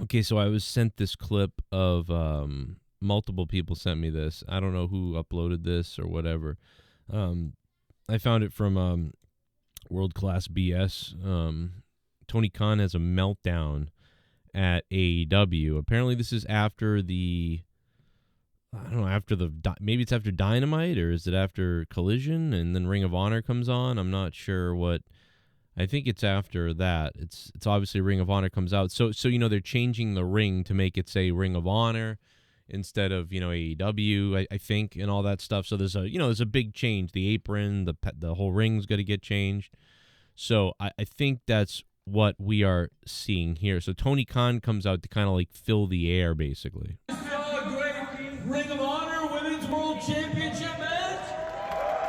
Okay, so I was sent this clip of multiple people sent me this. I don't know who uploaded this or whatever. Um, I found it from World Class BS. Tony Khan has a meltdown at AEW. Apparently, this is after I don't know, maybe it's after Dynamite, or is it after Collision and then Ring of Honor comes on? I'm not sure what. I think it's after that. It's obviously Ring of Honor comes out. So they're changing the ring to make it say Ring of Honor instead of AEW. I think, and all that stuff. So there's a big change. The apron, the whole ring's got to get changed. So I think that's what we are seeing here. So Tony Khan comes out to kind of like fill the air, basically. Ring of Honor Women's World Championship match.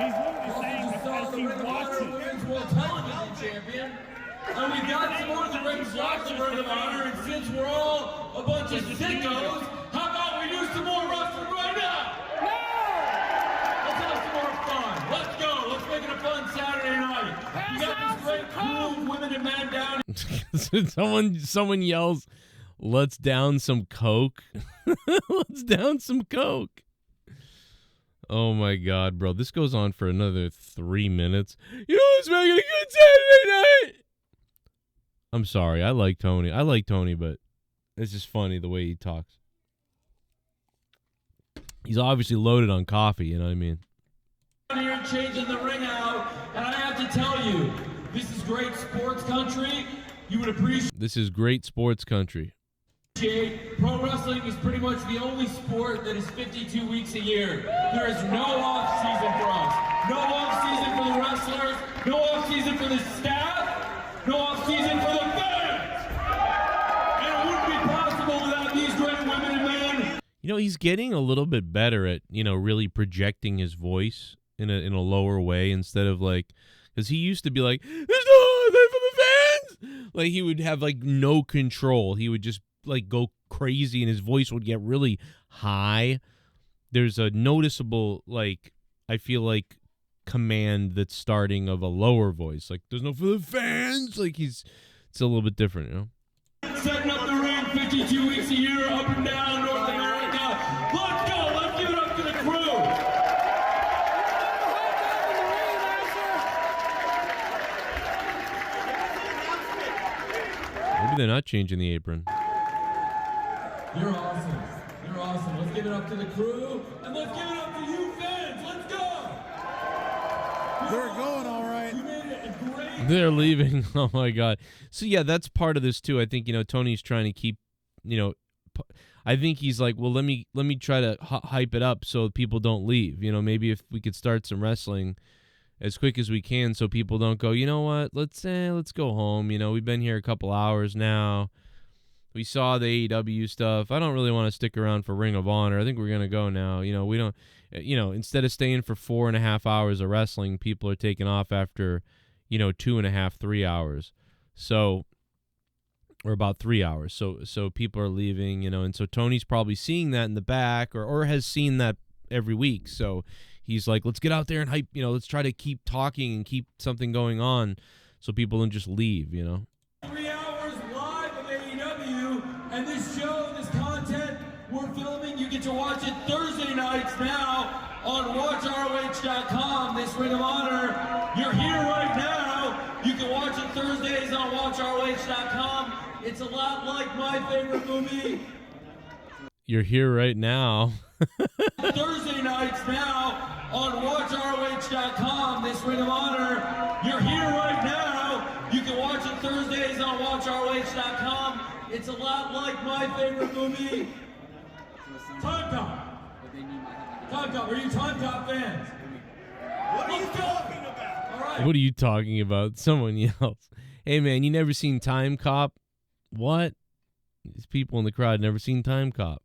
He's literally saying this as he watches. Women's World Television Champion. And we got some more of the Ring watching Ring of Honor. And since we're all a bunch of sickos, how about we do some more wrestling right now? No! Let's have some more fun. Let's go. Let's make it a fun Saturday night. You got this great crew of women and men down. Someone yells, "Let's down some Coke." Let's down some Coke. Oh my God, bro. This goes on for another 3 minutes. Let's make it a good Saturday night. I'm sorry. I like Tony, but it's just funny the way he talks. He's obviously loaded on coffee, you know what I mean? Here changing the ring out, and I have to tell you, this is great sports country. You would appreciate. This is great sports country. Pro wrestling is pretty much the only sport that is 52 weeks a year. There is no off season for us. No off season for the wrestlers. No off season for the staff. No off season for the fans. And it wouldn't be possible without these great women and men. He's getting a little bit better at, really projecting his voice in a lower way instead of like, because he used to be like, "There's no nothing for the fans." Like he would have like no control. He would just like go crazy and his voice would get really high. There's a noticeable, like, I feel like command that's starting of a lower voice. Like, "There's no for the fans." Like it's a little bit different, Setting up the ring 52 weeks a year, up and down North America. Let's go. Let's give it up to the crew. Maybe they're not changing the apron. You're awesome. You're awesome. Let's give it up to the crew, and let's give it up to you fans. Let's go. They're going all right. You made it a great. They're leaving. Oh my God. So yeah, that's part of this too. I think Tony's trying to keep, I think he's like, well, let me try to hype it up so people don't leave. Maybe if we could start some wrestling as quick as we can, so people don't go, you know what? Let's go home. We've been here a couple hours now. We saw the AEW stuff. I don't really want to stick around for Ring of Honor. I think we're gonna go now. We don't. Instead of staying for 4.5 hours of wrestling, people are taking off after, 2.5, 3 hours. So, or about 3 hours. So people are leaving. And so Tony's probably seeing that in the back, or has seen that every week. So he's like, let's get out there and hype. Let's try to keep talking and keep something going on, so people don't just leave. 3 hours live of AEW, and this show, this content we're filming, you get to watch it Thursday nights now on WatchROH.com. This Ring of Honor, you're here right now. You can watch it Thursdays on WatchROH.com. It's a lot like my favorite movie. You're here right now. Thursday nights now on WatchROH.com. This Ring of Honor, you're here right now. You can watch it Thursdays on WatchROH.com. It's a lot like my favorite movie, Time Cop. Time Cop, are you Time Cop fans? What are you talking about? All right. What are you talking about? Someone yells, "Hey man, you never seen Time Cop?" What? These people in the crowd never seen Time Cop.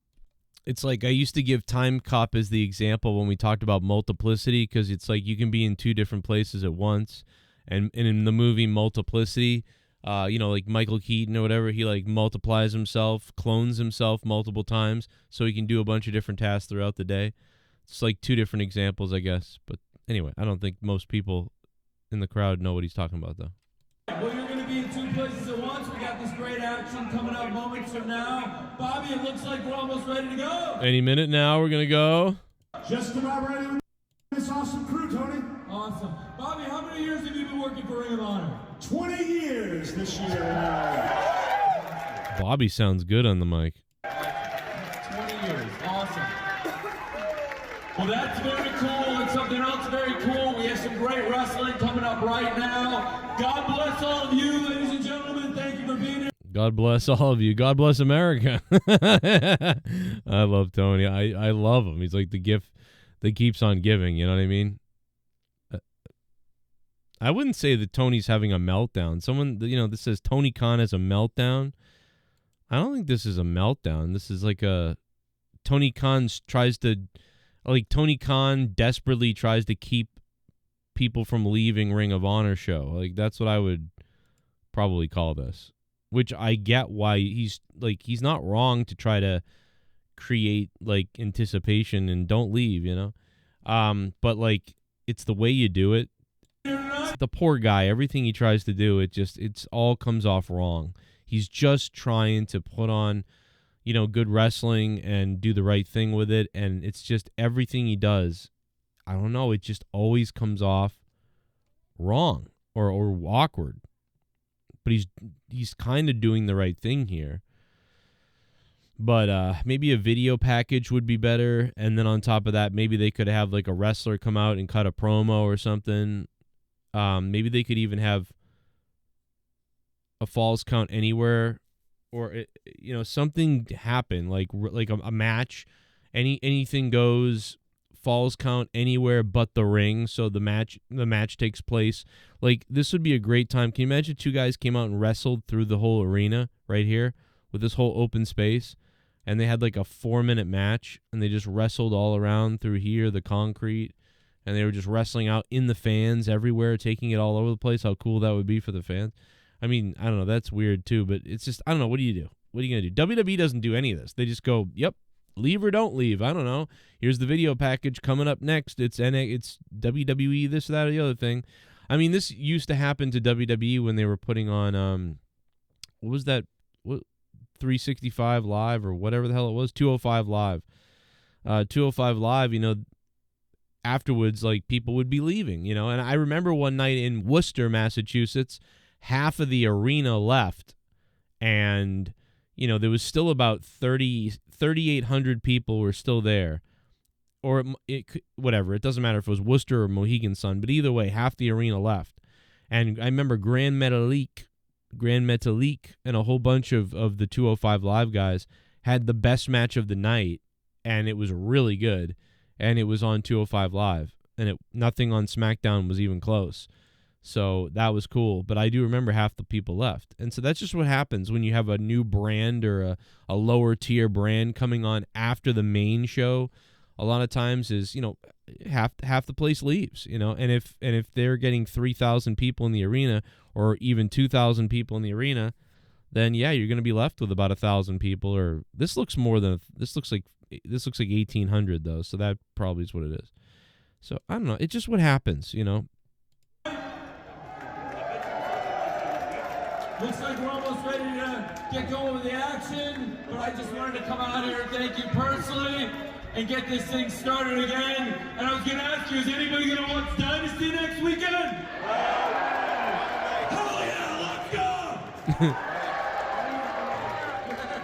It's like I used to give Time Cop as the example when we talked about multiplicity, because it's like you can be in two different places at once. And in the movie Multiplicity, like Michael Keaton or whatever, he like multiplies himself, clones himself multiple times so he can do a bunch of different tasks throughout the day. It's like two different examples, I guess. But anyway, I don't think most people in the crowd know what he's talking about, though. Well, you're going to be in two places at once. We got this great action action coming up moments from now. Bobby, it looks like we're almost ready to go. Any minute now, we're going to go. Just about ready with this awesome crew, Tony. Awesome. Bobby, how many years have you been working for Ring of Honor? 20 years this year. Bobby sounds good on the mic. 20 years. Awesome. Well, that's very cool. And something else very cool. We have some great wrestling coming up right now. God bless all of you, ladies and gentlemen. Thank you for being here. God bless all of you. God bless America. I love Tony. I love him. He's like the gift that keeps on giving. You know what I mean? I wouldn't say that Tony's having a meltdown. Someone, this says Tony Khan has a meltdown. I don't think this is a meltdown. This is like Tony Khan desperately tries to keep people from leaving Ring of Honor show. Like, that's what I would probably call this, which I get why he's not wrong to try to create like anticipation and don't leave, but like, it's the way you do it. The poor guy, everything he tries to do, it's all comes off wrong. He's just trying to put on, good wrestling and do the right thing with it. And it's just everything he does, I don't know, it just always comes off wrong or awkward. But he's kind of doing the right thing here. But maybe a video package would be better. And then on top of that, maybe they could have like a wrestler come out and cut a promo or something. Maybe they could even have a Falls Count Anywhere, or something happen like a match, anything goes, Falls Count Anywhere but the ring, so the match takes place. Like, this would be a great time. Can you imagine two guys came out and wrestled through the whole arena right here with this whole open space, and they had like a 4-minute match, and they just wrestled all around through here, the concrete. And they were just wrestling out in the fans everywhere, taking it all over the place. How cool that would be for the fans. I mean, I don't know. That's weird, too. But it's just, I don't know. What do you do? What are you going to do? WWE doesn't do any of this. They just go, yep, leave or don't leave. I don't know. Here's the video package coming up next. It's WWE, this, that, or the other thing. I mean, this used to happen to WWE when they were putting on, what was that? 365 Live or whatever the hell it was? 205 Live. 205 Live, afterwards, like, people would be leaving, and I remember one night in Worcester, Massachusetts, half of the arena left, and there was still about 3,800 people were still there, or whatever, it doesn't matter if it was Worcester or Mohegan Sun, but either way, half the arena left. And I remember Grand Metalik and a whole bunch of the 205 Live guys had the best match of the night, and it was really good. And it was on 205 Live, and nothing on SmackDown was even close. So that was cool. But I do remember half the people left. And so that's just what happens when you have a new brand or a lower tier brand coming on after the main show. A lot of times is, half the place leaves, and if they're getting 3,000 people in the arena or even 2,000 people in the arena, then yeah, you're going to be left with about 1,000 people. Or this looks like 1,800 though, so that probably is what it is. So I don't know. It's just what happens, Looks like we're almost ready to get going with the action, but I just wanted to come out here and thank you personally and get this thing started again. And I was going to ask you, is anybody going to watch Dynasty next weekend? Hell yeah, let's go!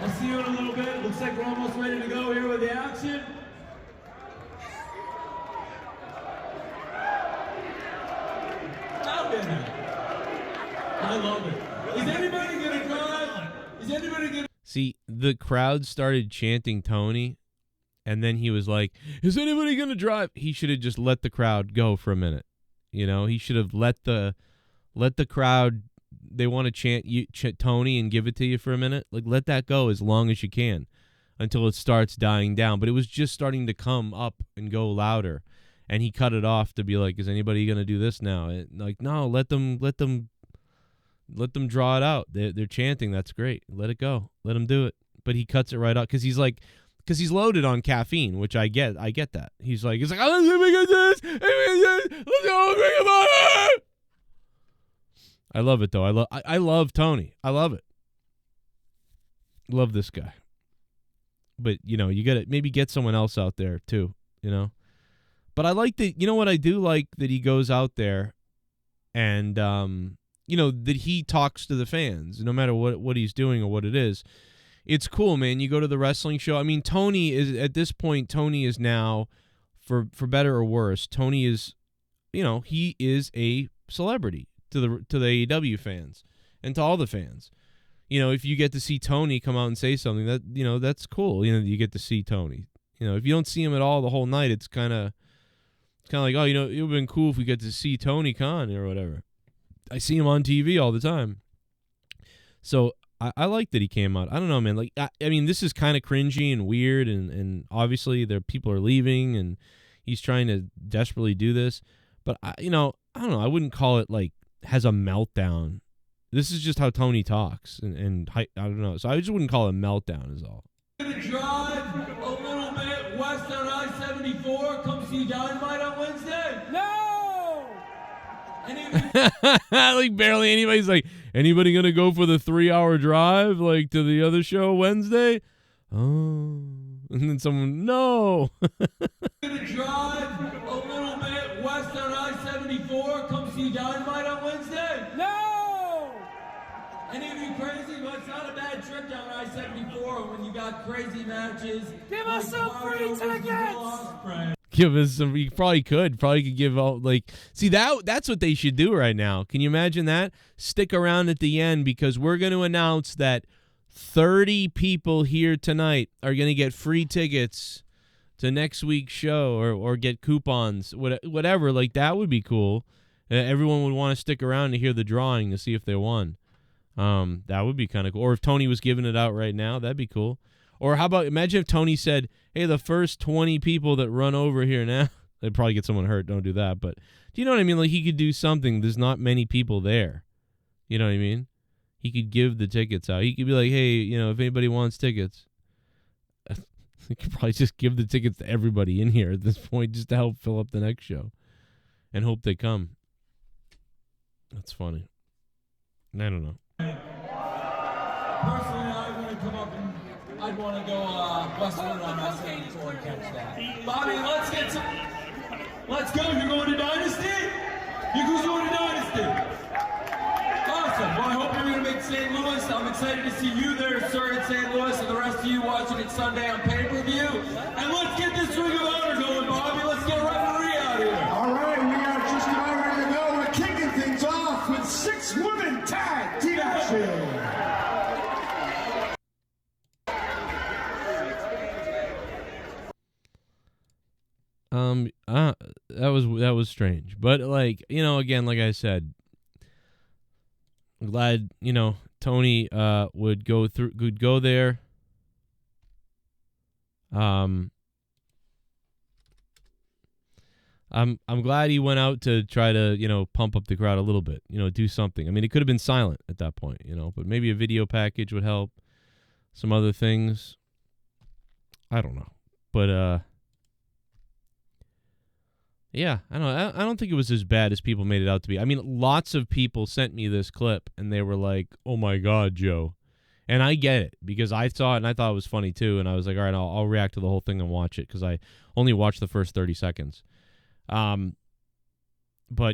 I'll see you in a little bit. Looks like we're almost ready to go here with the action. I love it. Is anybody going to drive? Is anybody going to... See, the crowd started chanting Tony, and then he was like, is anybody going to drive? He should have just let the crowd go for a minute. He should have let the crowd... They want to chant Tony and give it to you for a minute. Like, let that go as long as you can until it starts dying down. But it was just starting to come up and go louder, and he cut it off to be like, "Is anybody gonna do this now?" Like, no, let them Let them draw it out. They're chanting. That's great. Let it go. Let them do it. But he cuts it right out because he's loaded on caffeine, which I get. I get that. He's like, oh, let's go, Ring of Honor. I love it though. I love Tony. I love it. Love this guy. But, you know, you got to maybe get someone else out there too, you know. But I like that, you know what I do like, that he goes out there and, you know, that he talks to the fans no matter what he's doing or what it is. It's cool, man. You go to the wrestling show. I mean, Tony is, at this point, Tony is now, for better or worse, Tony is, you know, he is a celebrity to the AEW fans and to all the fans. You know, if you get to see Tony come out and say something, that, you know, that's cool. You know, you get to see Tony. You know, if you don't see him at all the whole night, it's kind of like, oh, you know, it would have been cool if we get to see Tony Khan or whatever. I see him on TV all the time. So I like that he came out. I don't know, man. Like, I mean, this is kind of cringy and weird, and obviously people are leaving, and he's trying to desperately do this. But, you know, I don't know. I wouldn't call it, like, has a meltdown. This is just how Tony talks, and I don't know. So I just wouldn't call it a meltdown is all. Gonna drive a little bit west on I-74. Come see Dynamite on Wednesday. No. Like barely anybody's like, anybody gonna go for the 3-hour drive like to the other show Wednesday? Oh, and then someone, no. Gonna drive a little bit west on I-74. Come see Dynamite on Wednesday. No. Any of you crazy? Well, it's not a bad trip down I-74 when you got crazy matches. Give us some free tickets! Give us some. You probably could give out, like, see, that's what they should do right now. Can you imagine that? Stick around at the end, because we're going to announce that 30 people here tonight are going to get free tickets to next week's show, or get coupons, whatever. Like, that would be cool. Everyone would want to stick around to hear the drawing to see if they won. That would be kind of cool. Or if Tony was giving it out right now, that'd be cool. Or how about, imagine if Tony said, hey, the first 20 people that run over here now, they'd probably get someone hurt. Don't do that. But do you know what I mean? Like, he could do something. There's not many people there. You know what I mean? He could give the tickets out. He could be like, hey, you know, if anybody wants tickets, he could probably just give the tickets to everybody in here at this point, just to help fill up the next show and hope they come. That's funny. I don't know. Personally, I want to come up and I'd want to go westward on I-74 and catch that. Bobby, let's go. You're going to Dynasty? Who's going to Dynasty? Awesome. Well, I hope you're going to make St. Louis. I'm excited to see you there, sir, in St. Louis, and the rest of you watching it Sunday on pay-per-view. And let's get this Ring of Honor going, Bobby. Let's get a referee out here. All right, we are just about ready to go. We're kicking things off with 6 women tag team action. That was strange, but, like, you know, again, like I said, I'm glad, you know, Tony would go there. I'm glad he went out to try to, you know, pump up the crowd a little bit, you know, do something. I mean, it could have been silent at that point, you know, but maybe a video package would help. Some other things, I don't know, but yeah, I don't think it was as bad as people made it out to be. I mean, lots of people sent me this clip, and they were like, "Oh my God, Joe," and I get it, because I saw it and I thought it was funny too, and I was like, "All right, I'll react to the whole thing and watch it," because I only watched the first 30 seconds. But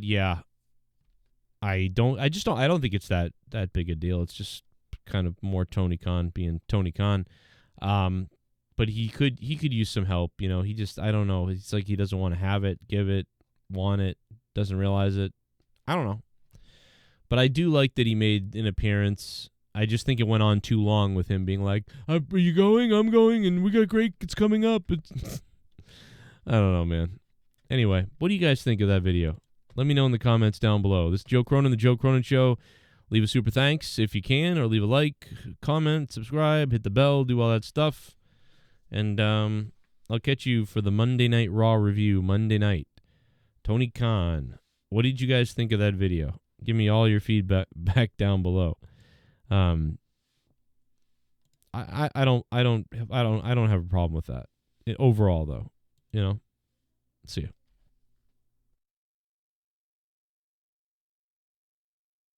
yeah, I don't think it's that big a deal. It's just kind of more Tony Khan being Tony Khan. But he could use some help, you know. I don't know. It's like he doesn't want to have it, give it, want it, doesn't realize it. I don't know. But I do like that he made an appearance. I just think it went on too long with him being like, "Are you going? I'm going, and we got great. It's coming up." I don't know, man. Anyway, what do you guys think of that video? Let me know in the comments down below. This is Joe Cronin, The Joe Cronin Show. Leave a super thanks if you can, or leave a like, comment, subscribe, hit the bell, do all that stuff. And I'll catch you for the Monday Night Raw review Monday night. Tony Khan, what did you guys think of that video? Give me all your feedback back down below. I don't have a problem with that. Overall, though, you know. See ya.